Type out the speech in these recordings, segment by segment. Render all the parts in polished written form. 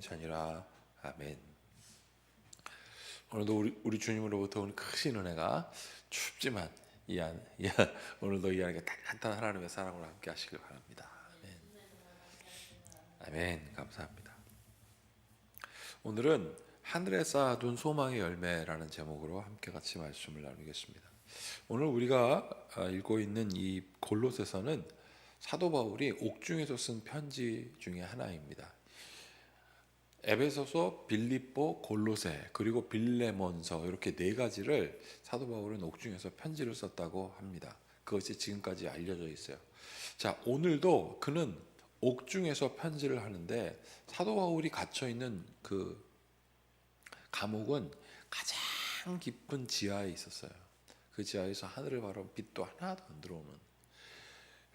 전이라. 아멘. 오늘도 우리 주님으로부터 오는 크신 은혜가 춥지만 오늘도 이 안에 따뜻한 하나님의 사랑으로 함께 하시길 바랍니다. 아멘. 아멘. 감사합니다. 오늘은 하늘에 쌓아둔 소망의 열매라는 제목으로 함께 같이 말씀을 나누겠습니다. 오늘 우리가 읽고 있는 이 골로새서는 사도 바울이 옥중에서 쓴 편지 중에 하나입니다. 에베소서, 빌립보, 골로새 그리고 빌레몬서 이렇게 네 가지를 사도 바울은 옥중에서 편지를 썼다고 합니다. 그것이 지금까지 알려져 있어요. 자, 오늘도 그는 옥중에서 편지를 하는데 사도 바울이 갇혀 있는 그 감옥은 가장 깊은 지하에 있었어요. 그 지하에서 하늘을 바라본 빛도 하나도 안 들어오는,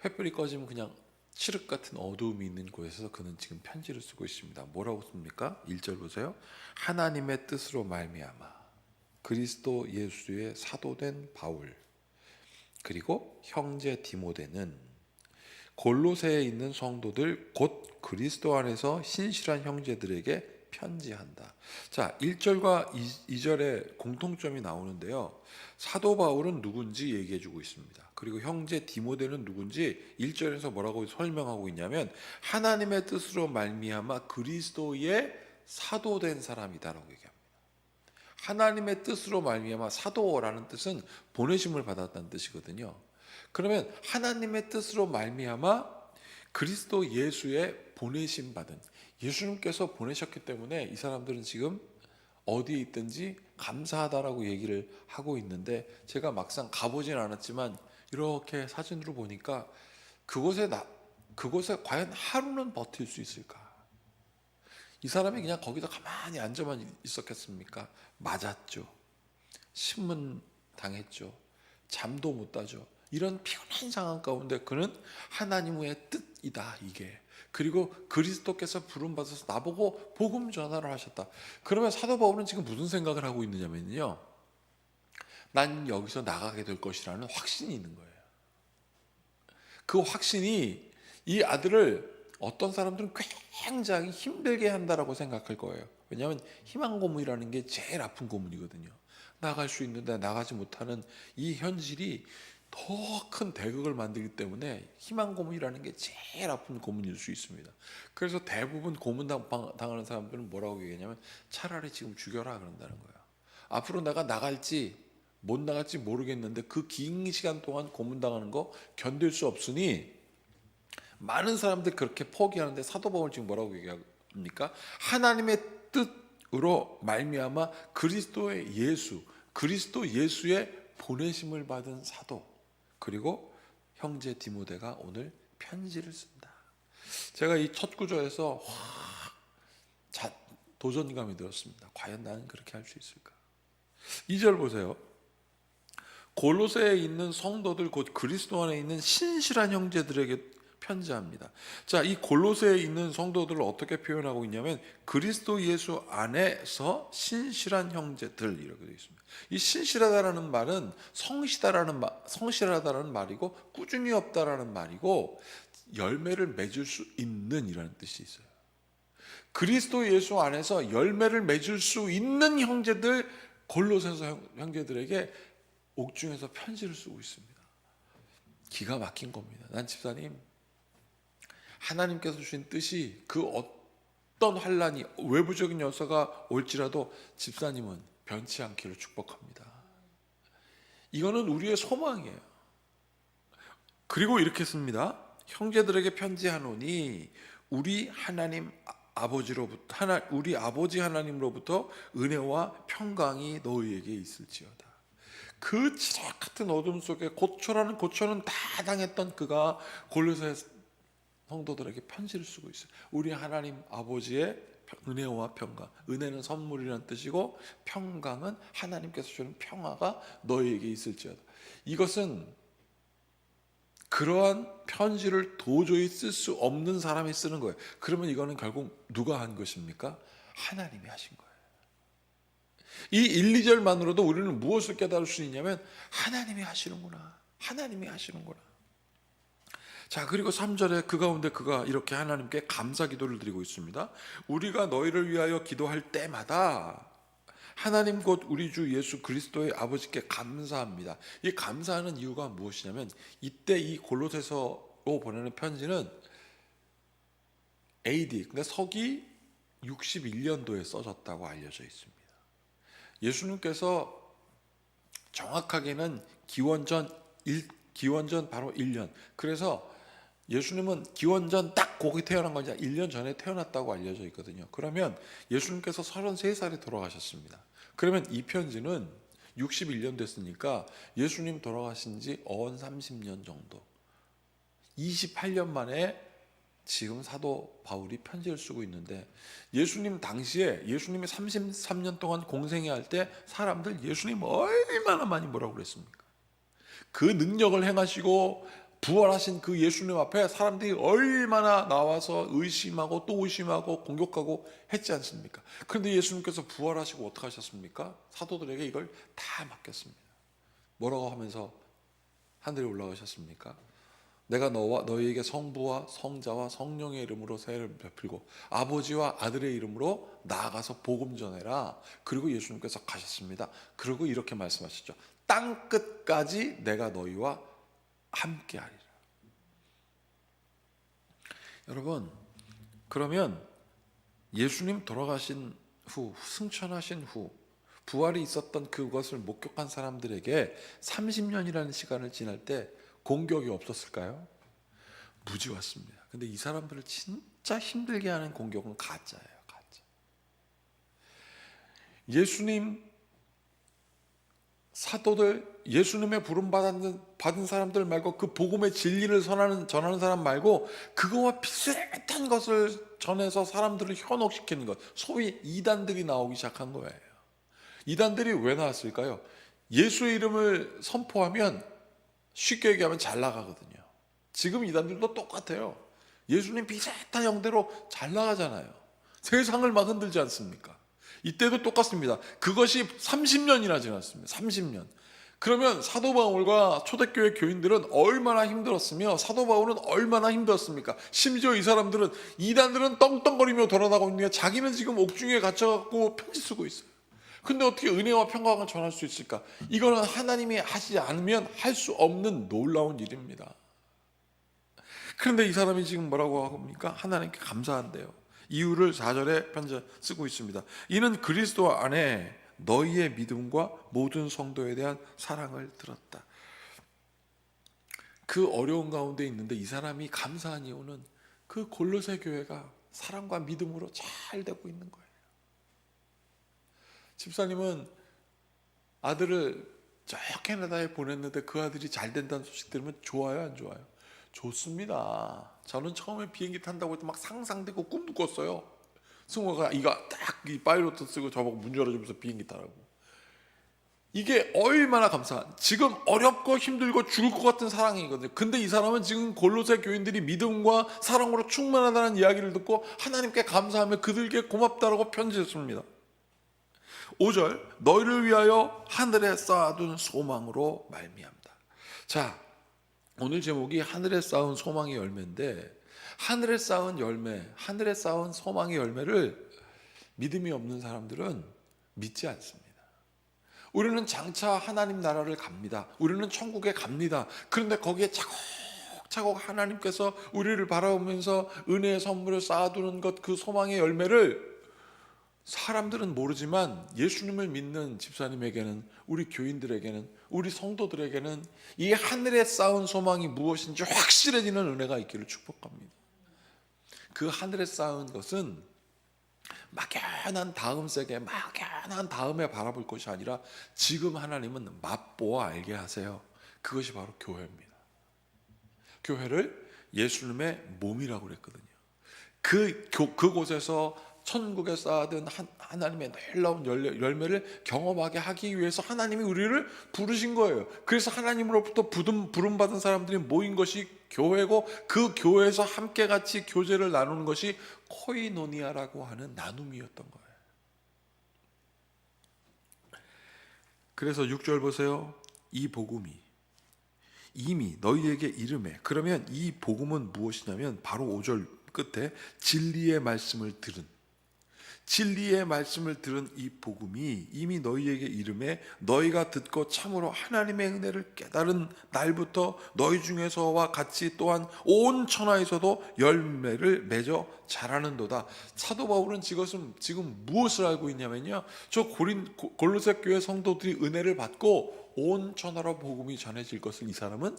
횃불이 꺼지면 그냥 칠흑 같은 어두움이 있는 곳에서 그는 지금 편지를 쓰고 있습니다. 뭐라고 씁니까? 1절 보세요. 하나님의 뜻으로 말미암아 그리스도 예수의 사도된 바울, 그리고 형제 디모데는 골로새에 있는 성도들 곧 그리스도 안에서 신실한 형제들에게 편지한다. 자, 1절과 2절에 공통점이 나오는데요. 사도 바울은 누군지 얘기해 주고 있습니다. 그리고 형제 디모데는 누군지 1절에서 뭐라고 설명하고 있냐면 하나님의 뜻으로 말미암아 그리스도의 사도된 사람이다라고 얘기합니다. 하나님의 뜻으로 말미암아, 사도라는 뜻은 보내심을 받았다는 뜻이거든요. 그러면 하나님의 뜻으로 말미암아 그리스도 예수의 보내심 받은, 예수님께서 보내셨기 때문에 이 사람들은 지금 어디에 있든지 감사하다라고 얘기를 하고 있는데, 제가 막상 가보진 않았지만 이렇게 사진으로 보니까 그곳에 과연 하루는 버틸 수 있을까? 이 사람이 그냥 거기다 가만히 앉아만 있었겠습니까? 맞았죠. 신문 당했죠. 잠도 못 자죠. 이런 피곤한 상황 가운데 그는 하나님의 뜻이다 이게. 그리고 그리스도께서 부름받아서 나보고 복음 전하를 하셨다. 그러면 사도 바울은 지금 무슨 생각을 하고 있느냐면요, 난 여기서 나가게 될 것이라는 확신이 있는 거예요. 그 확신이 이 아들을 어떤 사람들은 굉장히 힘들게 한다라고 생각할 거예요. 왜냐하면 희망 고문이라는 게 제일 아픈 고문이거든요. 나갈 수 있는데 나가지 못하는 이 현실이 더 큰 대극을 만들기 때문에 희망 고문이라는 게 제일 아픈 고문일 수 있습니다. 그래서 대부분 고문 당하는 사람들은 뭐라고 얘기하냐면 차라리 지금 죽여라 그런다는 거예요. 앞으로 내가 나갈지 못 나갈지 모르겠는데 그 긴 시간 동안 고문당하는 거 견딜 수 없으니, 많은 사람들이 그렇게 포기하는데 사도 바울 지금 뭐라고 얘기합니까? 하나님의 뜻으로 말미암아 그리스도 예수의 보내심을 받은 사도, 그리고 형제 디모데가 오늘 편지를 쓴다. 제가 이 첫 구절에서 도전감이 들었습니다. 과연 나는 그렇게 할 수 있을까? 2절 보세요. 골로새에 있는 성도들 곧 그리스도 안에 있는 신실한 형제들에게 편지합니다. 자, 이 골로새에 있는 성도들을 어떻게 표현하고 있냐면 그리스도 예수 안에서 신실한 형제들 이렇게 되어 있습니다. 이 신실하다라는 말은 성실하다라는 말이고, 꾸준히 없다라는 말이고, 열매를 맺을 수 있는 이라는 뜻이 있어요. 그리스도 예수 안에서 열매를 맺을 수 있는 형제들, 골로새서 형제들에게 옥중에서 편지를 쓰고 있습니다. 기가 막힌 겁니다. 난 집사님, 하나님께서 주신 뜻이 그 어떤 환란이, 외부적인 요소가 올지라도 집사님은 변치 않기를 축복합니다. 이거는 우리의 소망이에요. 그리고 이렇게 씁니다. 형제들에게 편지하노니 우리 아버지 하나님으로부터 은혜와 평강이 너희에게 있을지어다. 그 지략 같은 어둠 속에 고초는 다 당했던 그가 골로새 성도들에게 편지를 쓰고 있어요. 우리 하나님 아버지의 은혜와 평강, 은혜는 선물이라는 뜻이고 평강은 하나님께서 주는 평화가 너희에게 있을지어다. 이것은 그러한 편지를 도저히 쓸 수 없는 사람이 쓰는 거예요. 그러면 이거는 결국 누가 한 것입니까? 하나님이 하신 거예요. 이 1, 2절만으로도 우리는 무엇을 깨달을 수 있냐면 하나님이 하시는구나. 하나님이 하시는구나. 자, 그리고 3절에 그 가운데 그가 이렇게 하나님께 감사 기도를 드리고 있습니다. 우리가 너희를 위하여 기도할 때마다 하나님 곧 우리 주 예수 그리스도의 아버지께 감사합니다. 이 감사하는 이유가 무엇이냐면, 이때 이 골로새서로 보내는 편지는 AD, 근데 서기 61년도에 써졌다고 알려져 있습니다. 예수님께서 정확하게는 기원전 바로 1년. 그래서 예수님은 기원전 딱 거기 태어난 건지 1년 전에 태어났다고 알려져 있거든요. 그러면 예수님께서 33살에 돌아가셨습니다. 그러면 이 편지는 61년 됐으니까 예수님 돌아가신 지 어언 30년 정도, 28년 만에 지금 사도 바울이 편지를 쓰고 있는데, 예수님 당시에 예수님이 33년 동안 공생애 할 때 사람들 예수님 얼마나 많이 뭐라고 그랬습니까? 그 능력을 행하시고 부활하신 그 예수님 앞에 사람들이 얼마나 나와서 의심하고 또 의심하고 공격하고 했지 않습니까? 그런데 예수님께서 부활하시고 어떻게 하셨습니까? 사도들에게 이걸 다 맡겼습니다. 뭐라고 하면서 하늘에 올라가셨습니까? 내가 너와 너희에게 성부와 성자와 성령의 이름으로 세례를 베풀고 아버지와 아들의 이름으로 나아가서 복음 전해라. 그리고 예수님께서 가셨습니다. 그리고 이렇게 말씀하셨죠. 땅 끝까지 내가 너희와 함께하리라. 여러분, 그러면 예수님 돌아가신 후, 승천하신 후 부활이 있었던 그것을 목격한 사람들에게 30년이라는 시간을 지날 때 공격이 없었을까요? 무지 왔습니다. 근데 이 사람들을 진짜 힘들게 하는 공격은 가짜예요. 가짜. 예수님 사도들, 예수님의 부름 받은 사람들 말고, 그 복음의 진리를 전하는 사람 말고 그거와 비슷한 것을 전해서 사람들을 현혹시키는 것, 소위 이단들이 나오기 시작한 거예요. 이단들이 왜 나왔을까요? 예수의 이름을 선포하면 쉽게 얘기하면 잘 나가거든요. 지금 이단들도 똑같아요. 예수님 비슷한 형태로 잘 나가잖아요. 세상을 막 흔들지 않습니까? 이때도 똑같습니다. 그것이 30년이나 지났습니다. 30년. 그러면 사도 바울과 초대교회 교인들은 얼마나 힘들었으며 사도 바울은 얼마나 힘들었습니까? 심지어 이 사람들은, 이단들은 떵떵거리며 돌아다니고 있는데 자기는 지금 옥중에 갇혀갖고 편지 쓰고 있어요. 근데 어떻게 은혜와 평강을 전할 수 있을까? 이거는 하나님이 하시지 않으면 할 수 없는 놀라운 일입니다. 그런데 이 사람이 지금 뭐라고 합니까? 하나님께 감사한대요. 이유를 4절에 편지 쓰고 있습니다. 이는 그리스도 안에 너희의 믿음과 모든 성도에 대한 사랑을 들었다. 그 어려운 가운데 있는데 이 사람이 감사한 이유는 그 골로새 교회가 사랑과 믿음으로 잘 되고 있는 거예요. 집사님은 아들을 저 캐나다에 보냈는데 그 아들이 잘 된다는 소식 들으면 좋아요, 안 좋아요? 좋습니다. 저는 처음에 비행기 탄다고 해도 막 상상되고 꿈도 꿨어요. 승호가 이거 딱 이 파이로트 쓰고 저보고 문 열어주면서 비행기 타라고. 이게 얼마나 지금 어렵고 힘들고 죽을 것 같은 상황이거든요. 근데 이 사람은 지금 골로새 교인들이 믿음과 사랑으로 충만하다는 이야기를 듣고 하나님께 감사하며 그들에게 고맙다라고 편지했습니다. 5절, 너희를 위하여 하늘에 쌓아둔 소망으로 말미암다. 자, 오늘 제목이 하늘에 쌓은 소망의 열매인데, 하늘에 쌓은 열매, 하늘에 쌓은 소망의 열매를 믿음이 없는 사람들은 믿지 않습니다. 우리는 장차 하나님 나라를 갑니다. 우리는 천국에 갑니다. 그런데 거기에 차곡차곡 하나님께서 우리를 바라보면서 은혜의 선물을 쌓아두는 것, 그 소망의 열매를 사람들은 모르지만 예수님을 믿는 집사님에게는, 우리 교인들에게는, 우리 성도들에게는 이 하늘에 쌓은 소망이 무엇인지 확실해지는 은혜가 있기를 축복합니다. 그 하늘에 쌓은 것은 막연한 다음 세계, 막연한 다음에 바라볼 것이 아니라 지금 하나님은 맛보아 알게 하세요. 그것이 바로 교회입니다. 교회를 예수님의 몸이라고 그랬거든요. 그곳에서 천국에 쌓아둔 하나님의 놀라운 열매를 경험하게 하기 위해서 하나님이 우리를 부르신 거예요. 그래서 하나님으로부터 부름받은 사람들이 모인 것이 교회고, 그 교회에서 함께 같이 교제를 나누는 것이 코이노니아라고 하는 나눔이었던 거예요. 그래서 6절 보세요. 이 복음이 이미 너희에게 이르매. 그러면 이 복음은 무엇이냐면 바로 5절 끝에 진리의 말씀을 들은 이 복음이 이미 너희에게 이르매 너희가 듣고 참으로 하나님의 은혜를 깨달은 날부터 너희 중에서와 같이 또한 온 천하에서도 열매를 맺어 자라는도다. 사도 바울은 지금 무엇을 알고 있냐면요, 저 골로새 교회 성도들이 은혜를 받고 온 천하로 복음이 전해질 것을 이 사람은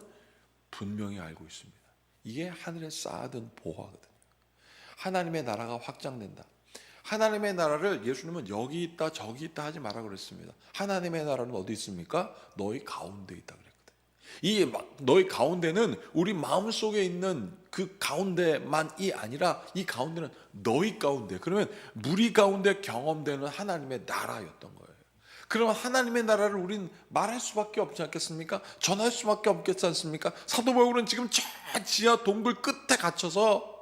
분명히 알고 있습니다. 이게 하늘에 쌓아둔 보화거든요. 하나님의 나라가 확장된다. 하나님의 나라를 예수님은 여기 있다 저기 있다 하지 마라 그랬습니다. 하나님의 나라는 어디 있습니까? 너희 가운데 있다 그랬거든. 이 너희 가운데는 우리 마음속에 있는 그 가운데만이 아니라 이 가운데는 너희 가운데, 그러면 무리 가운데 경험되는 하나님의 나라였던 거예요. 그러면 하나님의 나라를 우린 말할 수밖에 없지 않겠습니까? 전할 수밖에 없겠지 않습니까? 사도 바울은 지금 저 지하 동굴 끝에 갇혀서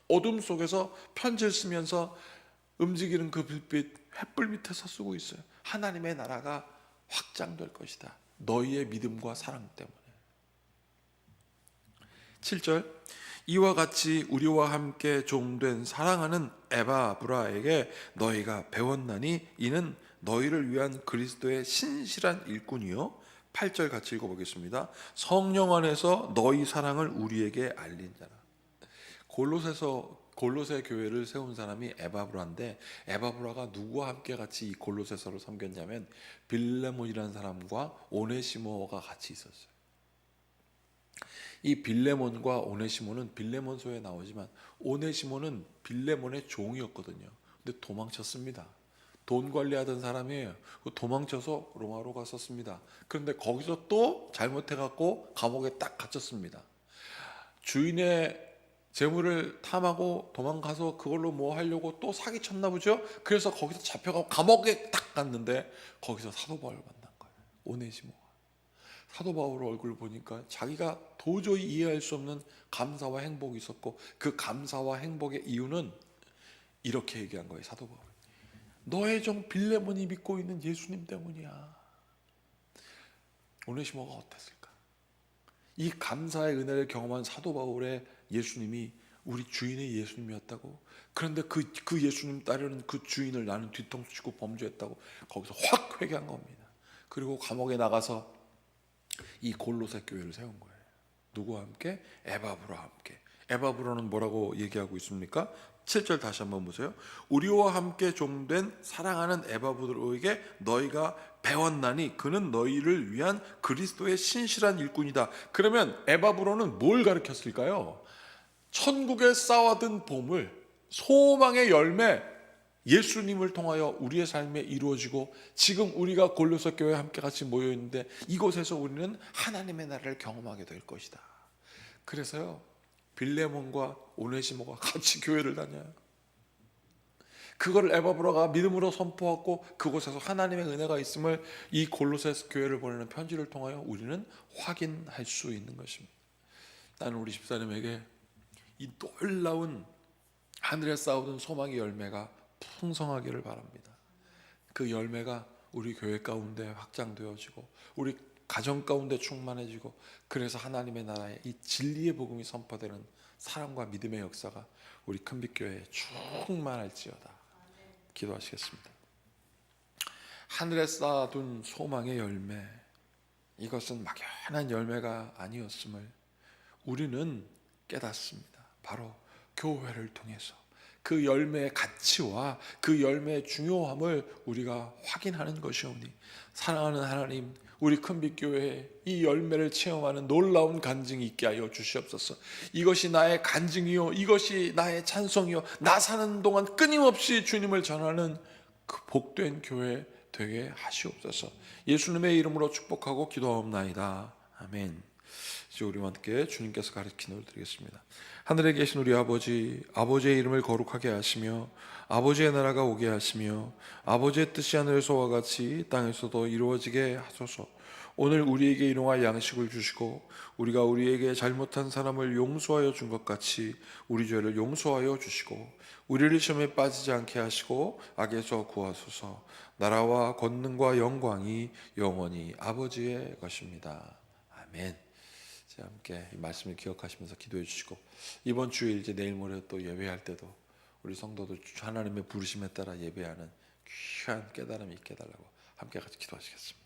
어둠 속에서 편지를 쓰면서 움직이는 그 불빛, 횃불 밑에서 쓰고 있어요. 하나님의 나라가 확장될 것이다. 너희의 믿음과 사랑 때문에. 7절, 이와 같이 우리와 함께 종된 사랑하는 에바브라에게 너희가 배웠나니 이는 너희를 위한 그리스도의 신실한 일꾼이요. 8절 같이 읽어보겠습니다. 성령 안에서 너희 사랑을 우리에게 알린 자라. 골로새 교회를 세운 사람이 에바브라인데, 에바브라가 누구와 함께 같이 이 골로새서를 섬겼냐면 빌레몬이라는 사람과 오네시모가 같이 있었어요. 이 빌레몬과 오네시모는 빌레몬서에 나오지만 오네시모는 빌레몬의 종이었거든요. 근데 도망쳤습니다. 돈 관리하던 사람이에요. 도망쳐서 로마로 갔었습니다. 그런데 거기서 또 잘못해갖고 감옥에 딱 갇혔습니다. 주인의 재물을 탐하고 도망가서 그걸로 뭐 하려고 또 사기쳤나 보죠. 그래서 거기서 잡혀가고 감옥에 딱 갔는데 거기서 사도 바울을 만난 거예요. 오네시모가. 사도 바울 얼굴을 보니까 자기가 도저히 이해할 수 없는 감사와 행복이 있었고, 그 감사와 행복의 이유는 이렇게 얘기한 거예요. 사도 바울, 너의 종 빌레몬이 믿고 있는 예수님 때문이야. 오네시모가 어땠을까? 이 감사의 은혜를 경험한 사도 바울의 예수님이 우리 주인의 예수님이었다고. 그런데 그 예수님 따르는 그 주인을 나는 뒤통수 치고 범죄했다고 거기서 확 회개한 겁니다. 그리고 감옥에 나가서 이 골로새 교회를 세운 거예요. 누구와 함께? 에바브라와 함께. 에바브라는 뭐라고 얘기하고 있습니까? 7절 다시 한번 보세요. 우리와 함께 종된 사랑하는 에바브로에게 너희가 배웠나니 그는 너희를 위한 그리스도의 신실한 일꾼이다. 그러면 에바브로는 뭘 가르쳤을까요? 천국에 쌓아둔 보물, 소망의 열매, 예수님을 통하여 우리의 삶에 이루어지고, 지금 우리가 골로새 교회에 함께 같이 모여 있는데 이곳에서 우리는 하나님의 나라를 경험하게 될 것이다. 그래서요, 빌레몬과 오네시모가 같이 교회를 다녀요. 그걸 에바브라가 믿음으로 선포하고 그곳에서 하나님의 은혜가 있음을 이 골로새 교회를 보내는 편지를 통하여 우리는 확인할 수 있는 것입니다. 나는 우리 집사님에게 이 놀라운 하늘에 쌓아둔 소망의 열매가 풍성하기를 바랍니다. 그 열매가 우리 교회 가운데 확장되어지고 우리 가정 가운데 충만해지고, 그래서 하나님의 나라에 이 진리의 복음이 선포되는 사랑과 믿음의 역사가 우리 큰빛교회에 충만할지어다. 기도하시겠습니다. 하늘에 쌓아둔 소망의 열매, 이것은 막연한 열매가 아니었음을 우리는 깨닫습니다. 바로 교회를 통해서 그 열매의 가치와 그 열매의 중요함을 우리가 확인하는 것이오니, 사랑하는 하나님, 우리 큰빛교회에 이 열매를 체험하는 놀라운 간증이 있게 하여 주시옵소서. 이것이 나의 간증이요, 이것이 나의 찬송이요, 나 사는 동안 끊임없이 주님을 전하는 그 복된 교회 되게 하시옵소서. 예수님의 이름으로 축복하고 기도하옵나이다. 아멘. 이제 우리와 함께 주님께서 가르치는 을 드리겠습니다. 하늘에 계신 우리 아버지, 아버지의 이름을 거룩하게 하시며 아버지의 나라가 오게 하시며 아버지의 뜻이 하늘에서와 같이 땅에서도 이루어지게 하소서. 오늘 우리에게 일용할 양식을 주시고 우리가 우리에게 잘못한 사람을 용서하여 준 것 같이 우리 죄를 용서하여 주시고 우리를 시험에 빠지지 않게 하시고 악에서 구하소서. 나라와 권능과 영광이 영원히 아버지의 것입니다. 아멘. 이제 함께 이 말씀을 기억하시면서 기도해 주시고 이번 주일 이제 내일 모레 또 예배할 때도 우리 성도들 하나님의 부르심에 따라 예배하는 귀한 깨달음이 있게 해달라고 함께 같이 기도하시겠습니다.